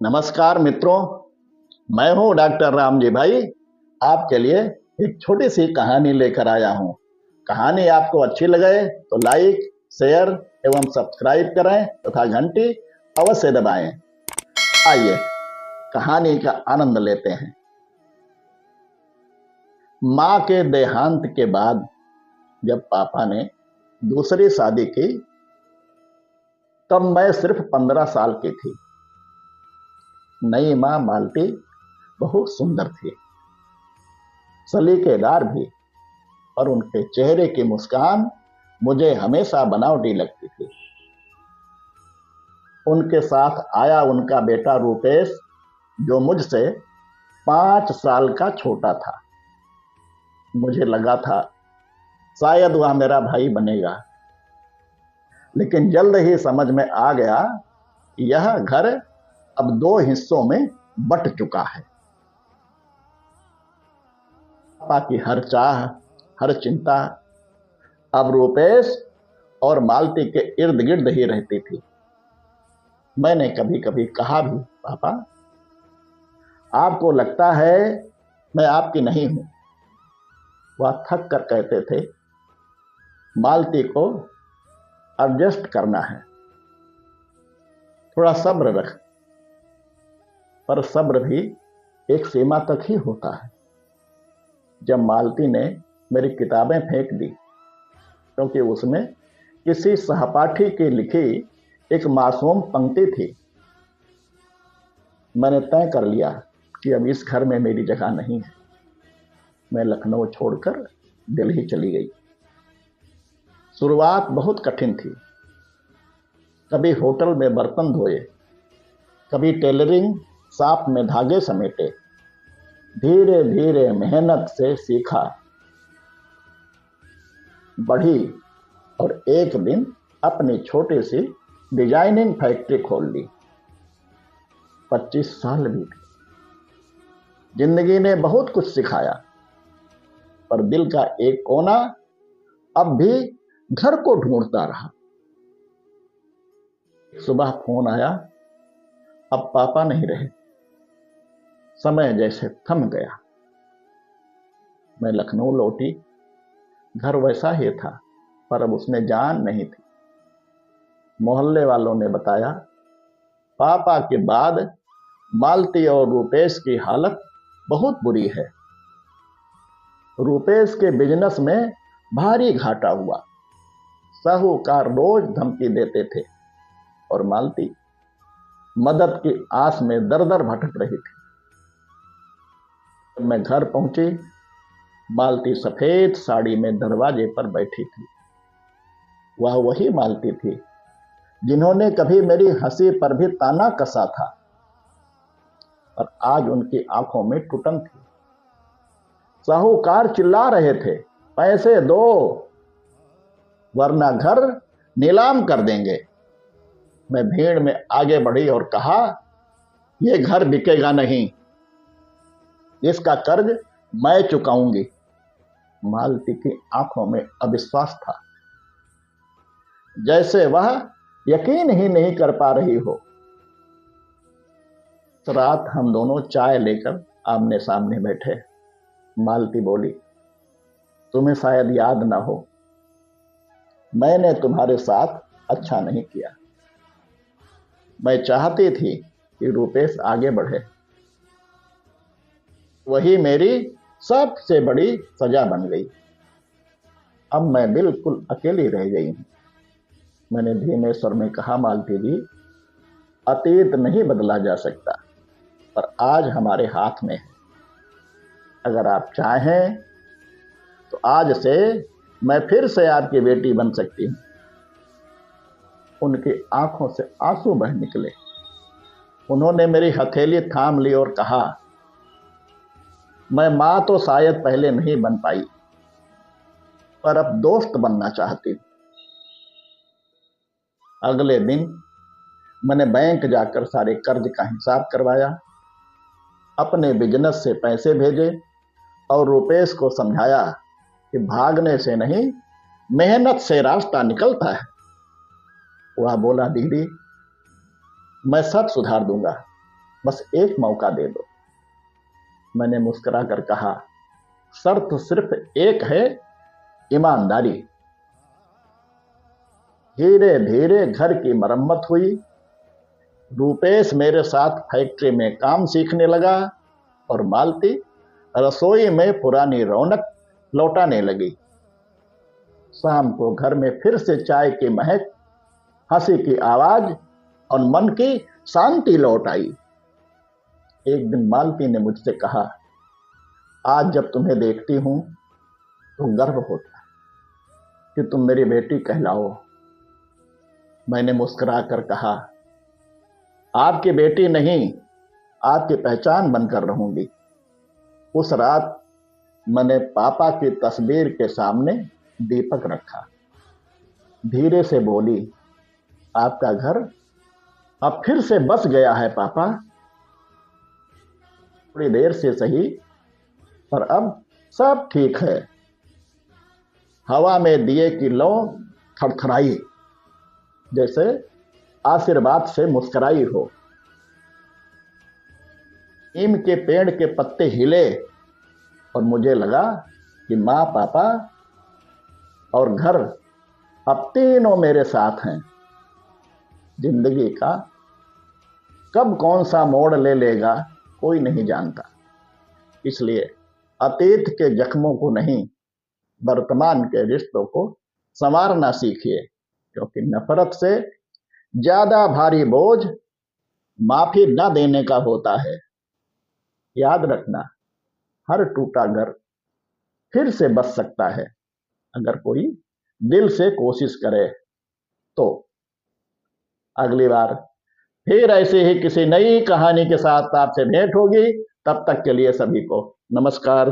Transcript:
नमस्कार मित्रों, मैं हूं डॉक्टर राम जी भाई। आपके लिए एक छोटी सी कहानी लेकर आया हूं। कहानी आपको अच्छी लगे तो लाइक, शेयर एवं सब्सक्राइब करें तथा घंटी अवश्य दबाएं। आइए कहानी का आनंद लेते हैं। माँ के देहांत के बाद जब पापा ने दूसरी शादी की तब मैं सिर्फ 15 साल की थी। नई माँ मालती बहुत सुंदर थी, सलीकेदार भी, और उनके चेहरे की मुस्कान मुझे हमेशा बनावटी लगती थी। उनके साथ आया उनका बेटा रूपेश, जो मुझसे 5 साल का छोटा था। मुझे लगा था शायद वह मेरा भाई बनेगा, लेकिन जल्द ही समझ में आ गया कि यह घर अब 2 हिस्सों में बंट चुका है। पापा की हर चाह, हर चिंता अब रूपेश और मालती के इर्द गिर्द ही रहती थी। मैंने कभी कभी कहा भी, पापा आपको लगता है मैं आपकी नहीं हूं। वह थक कर कहते थे, मालती को एडजस्ट करना है, थोड़ा सब्र रख। पर सब्र भी एक सीमा तक ही होता है। जब मालती ने मेरी किताबें फेंक दी क्योंकि उसमें किसी सहपाठी की लिखी एक मासूम पंक्ति थी, मैंने तय कर लिया कि अब इस घर में मेरी जगह नहीं है। मैं लखनऊ छोड़कर दिल्ली चली गई। शुरुआत बहुत कठिन थी। कभी होटल में बर्तन धोए, कभी टेलरिंग शॉप में धागे समेटे। धीरे धीरे मेहनत से सीखा, बढ़ी और एक दिन अपनी छोटी सी डिजाइनिंग फैक्ट्री खोल ली। 25 साल भी थे। जिंदगी ने बहुत कुछ सिखाया, पर दिल का एक कोना अब भी घर को ढूंढता रहा। सुबह फोन आया, अब पापा नहीं रहे। समय जैसे थम गया। मैं लखनऊ लौटी। घर वैसा ही था, पर अब उसमें जान नहीं थी। मोहल्ले वालों ने बताया, पापा के बाद मालती और रूपेश की हालत बहुत बुरी है। रूपेश के बिजनेस में भारी घाटा हुआ। साहूकार रोज धमकी देते थे और मालती मदद की आस में दर दर भटक रही थी। जब मैं घर पहुंची, मालती सफेद साड़ी में दरवाजे पर बैठी थी। वह वही मालती थी जिन्होंने कभी मेरी हंसी पर भी ताना कसा था, और आज उनकी आंखों में टुटन थी। साहूकार चिल्ला रहे थे, पैसे दो वरना घर नीलाम कर देंगे। मैं भीड़ में आगे बढ़ी और कहा, यह घर बिकेगा नहीं, इसका कर्ज मैं चुकाऊंगी। मालती की आंखों में अविश्वास था, जैसे वह यकीन ही नहीं कर पा रही हो। रात हम दोनों चाय लेकर आमने सामने बैठे। मालती बोली, तुम्हें शायद याद ना हो, मैंने तुम्हारे साथ अच्छा नहीं किया। मैं चाहती थी कि रूपेश आगे बढ़े। वही मेरी सबसे बड़ी सजा बन गई। अब मैं बिल्कुल अकेली रह गई हूं। मैंने धीमे स्वर में कहा, मालती जी, अतीत नहीं बदला जा सकता, पर आज हमारे हाथ में है। अगर आप चाहें तो आज से मैं फिर से आपकी बेटी बन सकती हूं। उनकी आंखों से आंसू बह निकले। उन्होंने मेरी हथेली थाम ली और कहा, मैं मां तो शायद पहले नहीं बन पाई, पर अब दोस्त बनना चाहती हूं। अगले दिन मैंने बैंक जाकर सारे कर्ज का हिसाब करवाया, अपने बिजनेस से पैसे भेजे और रूपेश को समझाया कि भागने से नहीं, मेहनत से रास्ता निकलता है। वह बोला, दीदी मैं सब सुधार दूंगा, बस एक मौका दे दो। मैंने मुस्कुरा कर कहा, शर्त सिर्फ एक है, ईमानदारी। धीरे धीरे घर की मरम्मत हुई। रूपेश मेरे साथ फैक्ट्री में काम सीखने लगा और मालती रसोई में पुरानी रौनक लौटाने लगी। शाम को घर में फिर से चाय की महक, हंसी की आवाज और मन की शांति लौट आई। एक दिन मालती ने मुझसे कहा, आज जब तुम्हें देखती हूं तो गर्व होता है कि तुम मेरी बेटी कहलाओ। मैंने मुस्कुरा कर कहा, आपकी बेटी नहीं, आपकी पहचान बनकर रहूंगी। उस रात मैंने पापा की तस्वीर के सामने दीपक रखा। धीरे से बोली, आपका घर अब फिर से बस गया है पापा। थोड़ी देर से सही, पर अब सब ठीक है। हवा में दिए की लौ थरथराई, जैसे आशीर्वाद से मुस्कुराई हो। नीम के पेड़ के पत्ते हिले और मुझे लगा कि माँ, पापा और घर अब तीनों मेरे साथ हैं। जिंदगी का कब कौन सा मोड़ ले लेगा कोई नहीं जानता। इसलिए अतीत के जख्मों को नहीं, वर्तमान के रिश्तों को संवारना सीखिए, क्योंकि नफरत से ज्यादा भारी बोझ माफी न देने का होता है। याद रखना, हर टूटा घर फिर से बस सकता है, अगर कोई दिल से कोशिश करे तो। अगली बार फिर ऐसे ही किसी नई कहानी के साथ आपसे भेंट होगी। तब तक के लिए सभी को नमस्कार।